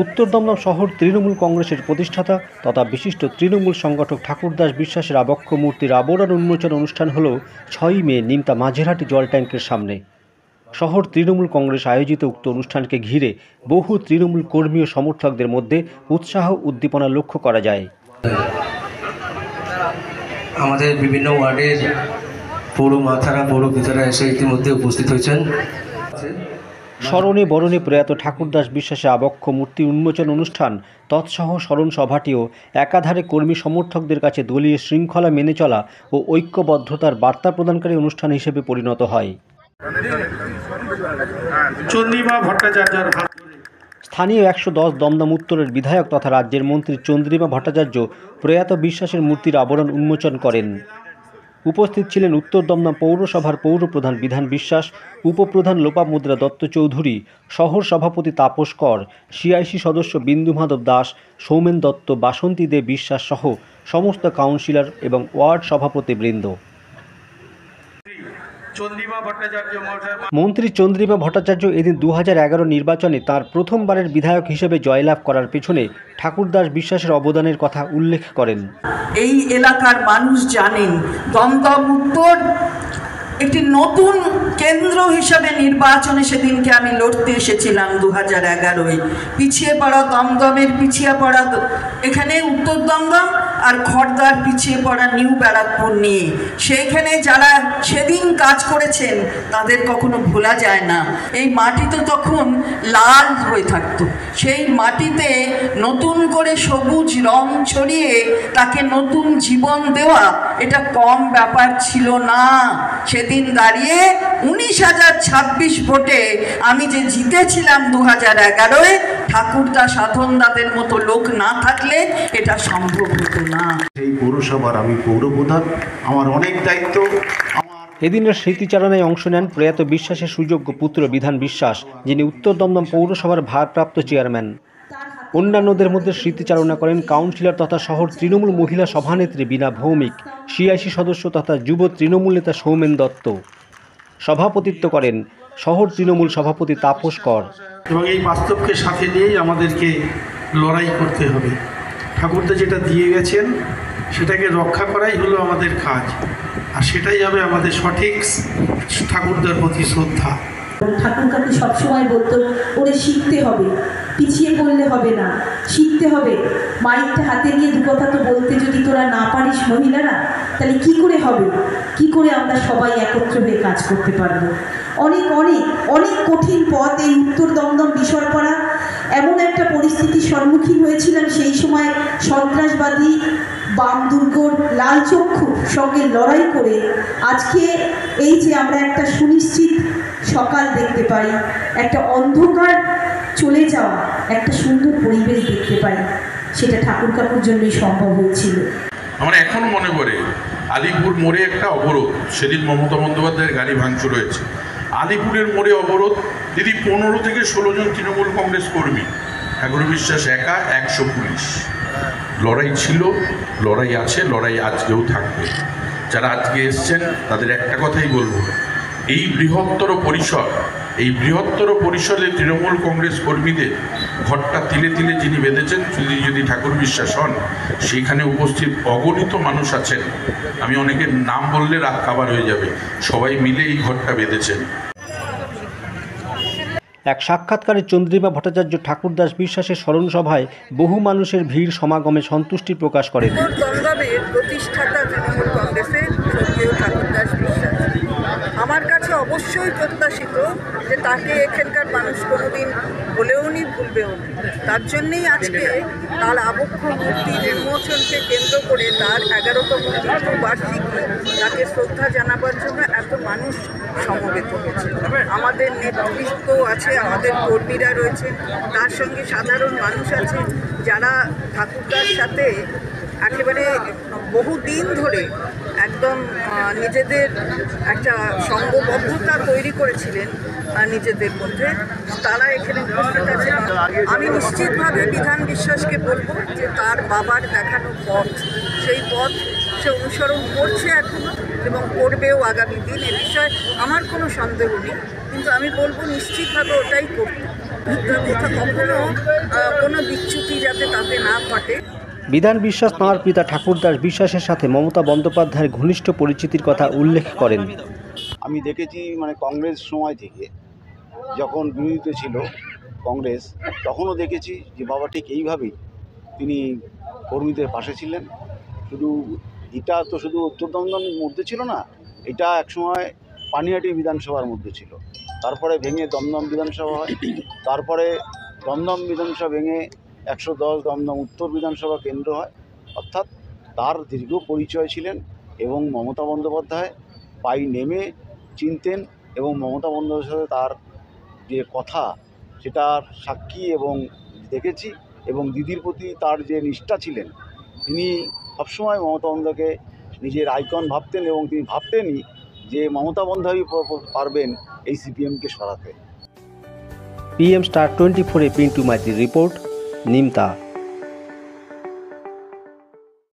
উত্তর দমদম শহর তৃণমূল কংগ্রেসের প্রতিষ্ঠাতা তথা বিশিষ্ট তৃণমূল সংগঠক ঠাকুরদাস বিশ্বাসের আবক্ষ মূর্তির আবরণ উন্মোচন অনুষ্ঠান হল 6ই মে নিমতা মাঝেরহাটি জল ট্যাঙ্কের সামনে। শহর তৃণমূল কংগ্রেস আয়োজিত উক্ত অনুষ্ঠানকে ঘিরে বহু তৃণমূল কর্মী ও সমর্থকদের মধ্যে উৎসাহ উদ্দীপনা লক্ষ্য করা যায়। আমাদের বিভিন্ন ওয়ার্ডের পৌর মাথারা পৌর পিতারা এসে ইতিমধ্যে উপস্থিত হয়েছেন। স্মরণে বরণে প্রয়াত ঠাকুরদাস বিশ্বাসের আবক্ষ মূর্তি উন্মোচন অনুষ্ঠান তৎসহ স্মরণ সভাটিও একাধারে কর্মী সমর্থকদের কাছে দলীয় শৃঙ্খলা মেনে চলা ও ঐক্যবদ্ধতার বার্তা প্রদানকারী অনুষ্ঠান হিসেবে পরিণত হয়। স্থানীয় 110 দমদম উত্তরের বিধায়ক তথা রাজ্যের মন্ত্রী চন্দ্রিমা ভট্টাচার্য প্রয়াত বিশ্বাসের মূর্তির আবরণ উন্মোচন করেন। উপস্থিত ছিলেন উত্তর দমদম পৌরসভার পৌরপ্রধান বিধান বিশ্বাস, উপপ্রধান লোপামুদ্রা দত্ত চৌধুরী, শহর সভাপতি তাপস কর, সিআইসি সদস্য বিন্দুমাধব দাস, সৌমেন দত্ত, বাসন্তী দে বিশ্বাস সহ সমস্ত কাউন্সিলর এবং ওয়ার্ড সভাপতিবৃন্দ। মন্ত্রী চন্দ্রিমা ভট্টাচার্য এদিন 2011 নির্বাচনে তার প্রথমবারের বিধায়ক হিসেবে জয়লাভ করার পেছনে ঠাকুরদাস বিশ্বাসের অবদানের কথা উল্লেখ করেন। এই এলাকার মানুষ জানেন দমদম উত্তর একটি নতুন কেন্দ্র হিসাবে নির্বাচনে সেদিনকে আমি লড়তে এসেছিলাম 2011-এ। পিছিয়ে পড়া দমদমের পিছিয়ে পড়া এখানে উত্তর দমদম আর খড়দার পিছিয়ে পড়া নিউ ব্যারাকপুর নিয়ে সেইখানে যারা সেদিন কাজ করেছেন তাদের কখনো ভোলা যায় না। এই মাটি তো তখন লাল হয়ে থাকতো, সেই মাটিতে নতুন করে সবুজ রং ছড়িয়ে তাকে নতুন জীবন দেওয়া এটা কম ব্যাপার ছিল না। সেদিন দাঁড়িয়ে 19,026 ভোটে আমি যে জিতেছিলাম 2011-এ, ঠাকুরদা সাধনদাদের মতো লোক না থাকলে এটা সম্ভব হতো না। এই পৌরসভার আমি পৌরপ্রধান, আমার অনেক দায়িত্ব। এদিনের স্মৃতিচারণায় অংশ নেন প্রয়াত বিশ্বাসের সুযোগ্য পুত্র বিধান বিশ্বাস, যিনি উত্তর দমদম পৌরসভার ভারপ্রাপ্ত চেয়ারম্যান। অন্যান্যদের মধ্যে স্মৃতিচারণা করেন কাউন্সিলর তথা শহর তৃণমূল মহিলা সভানেত্রী বীণা ভৌমিক, সিআইসি সদস্য তথা যুব তৃণমূল নেতা সৌমেন দত্ত। সভাপতিত্ব করেন শহর তৃণমূল সভাপতি তাপস কর। এবং এই বাস্তবকে সাথে নিয়েই আমাদেরকে লড়াই করতে হবে। ঠাকুরদা যেটা দিয়ে গেছেন সেটাকে রক্ষা করাই হলো আমাদের কাজ, আর সেটাই হবে আমাদের সঠিক ঠাকুরদার প্রতি শ্রদ্ধা। ঠাকুর কাকু সবসময় বলতো ওরে শিখতে হবে, পিছিয়ে পড়লে হবে না, শিখতে হবে। মাইকটা হাতে নিয়ে দু কথা তো বলতে যদি তোরা না পারিস মহিলারা, তাহলে কি করে হবে, কি করে আমরা সবাই একত্র হয়ে কাজ করতে পারবো। অনেক অনেক অনেক কঠিন পথ এই উত্তর দমদম বিশরপাড়া এমন একটা পরিস্থিতির সম্মুখীন হয়েছিলাম। সেই সময় সন্ত্রাসবাদী বাম দুর্গর লাল চক্ষুর সঙ্গে লড়াই করে আজকে এই যে আমরা একটা সুনিশ্চিত সকাল দেখতে পাই, একটা অন্ধকার চলে যাওয়া একটা সুন্দর পরিবেশ দেখতে পাই, সেটা ঠাকুর কাকুর জন্যই সম্ভব হয়েছিল। আমার এখন মনে পড়ে আলিপুর মোড়ে একটা অবরোধ, সেদিন মমতা বন্দ্যোপাধ্যায়ের গাড়ি ভাঙচুর হয়েছে। আলিপুরের মোড়ে অবরোধ, দিদি 15 থেকে 16 জন তৃণমূল কংগ্রেস কর্মী, ঠাকুর বিশ্বাস একা, 100 পুলিশ। লড়াই ছিল, লড়াই আছে, লড়াই আজকেও থাকবে। যারা আজকে এসছেন তাদের একটা কথাই বলবো, এই বৃহত্তর পরিসরে তৃণমূল কংগ্রেস কর্মীদের ঘরটা তিলে তিলে যিনি বেঁধেছেন, যদি ঠাকুর বিশ্বাস হন, সেখানে উপস্থিত অগণিত মানুষ আছেন। আমি অনেকের নাম বললে রাত কাবার হয়ে যাবে, সবাই মিলে এই ঘরটা বেঁধেছেন। এক সাক্ষাৎকারে চন্দ্রিমা ভট্টাচার্য ঠাকুরদাস বিশ্বাসের স্মরণ সভায় বহু মানুষের ভিড় সমাগমে সন্তুষ্টি প্রকাশ করেন। প্রতিষ্ঠাতা তৃণমূল কংগ্রেসের ঠাকুরদাস বিশ্বাস আমার কাছে অবশ্যই প্রত্যাশিত যে তাকে এখানকার মানুষ কোনোদিন বলেও নি, ভুলবেও না। তার জন্যেই আজকে তার আবক্ষ মূর্তি উন্মোচনকে কেন্দ্র করে তার 11তম মৃত্যুবার্ষিকী তাকে শ্রদ্ধা জানাবার জন্য এত মানুষ সমবেত হয়েছে। আমাদের নেতৃত্ব আছে, আমাদের কর্মীরা রয়েছে, তার সঙ্গে সাধারণ মানুষ আছে যারা ঠাকুরদার সাথে একেবারে বহুদিন ধরে একদম নিজেদের একটা সঙ্গবদ্ধতা তৈরি করেছিলেন নিজেদের মধ্যে, তারা এখানে উপস্থিত আছেন। আমি নিশ্চিতভাবে বিধান বিশ্বাসকে বলবো যে তার বাবার দেখানো পথ, সেই পথ সে অনুসরণ করছে এখনও এবং করবেও আগামী দিন। এ বিষয়ে আমার কোনো সন্দেহ নেই, কিন্তু আমি বলবো নিশ্চিতভাবে ওটাই করতে। তথা কখনো কোনো বিচ্যুতি যাতে তাতে না ঘটে। বিধান বিশ্বাস তাঁর পিতা ঠাকুরদাস বিশ্বাসের সাথে মমতা বন্দ্যোপাধ্যায়ের ঘনিষ্ঠ পরিচিতির কথা উল্লেখ করেন। আমি দেখেছি মানে কংগ্রেস সময় থেকে যখন বিরোধীতে ছিল কংগ্রেস, তখনও দেখেছি যে বাবা ঠিক এইভাবেই তিনি কর্মীদের পাশে ছিলেন। শুধু এটা তো শুধু উত্তর দমদমের মধ্যে ছিল না, এটা একসময় পানিহাটি বিধানসভার মধ্যে ছিল। তারপরে ভেঙে দমদম বিধানসভা হয়, তারপরে দমদম বিধানসভা ভেঙে 110 দমদম উত্তর বিধানসভা কেন্দ্র হয়। অর্থাৎ তার দীর্ঘ পরিচয় ছিলেন এবং মমতা বন্দ্যোপাধ্যায় পায়ে নেমে চিনতেন এবং মমতা বন্দ্যোপাধ্যায়ের সাথে তার যে কথা সেটার সাক্ষী এবং দেখেছি। এবং দিদির প্রতি তার যে নিষ্ঠা ছিলেন, তিনি সবসময় মমতা বন্দ্যোপাধ্যায়কে নিজের আইকন ভাবতেন এবং তিনি ভাবতেনই যে মমতা বন্দ্যোপাধ্যায় পারবেন এই সিপিএমকে সরাতে। PM Star 24 এ পিন্টু মাইতির রিপোর্ট, নিমতা।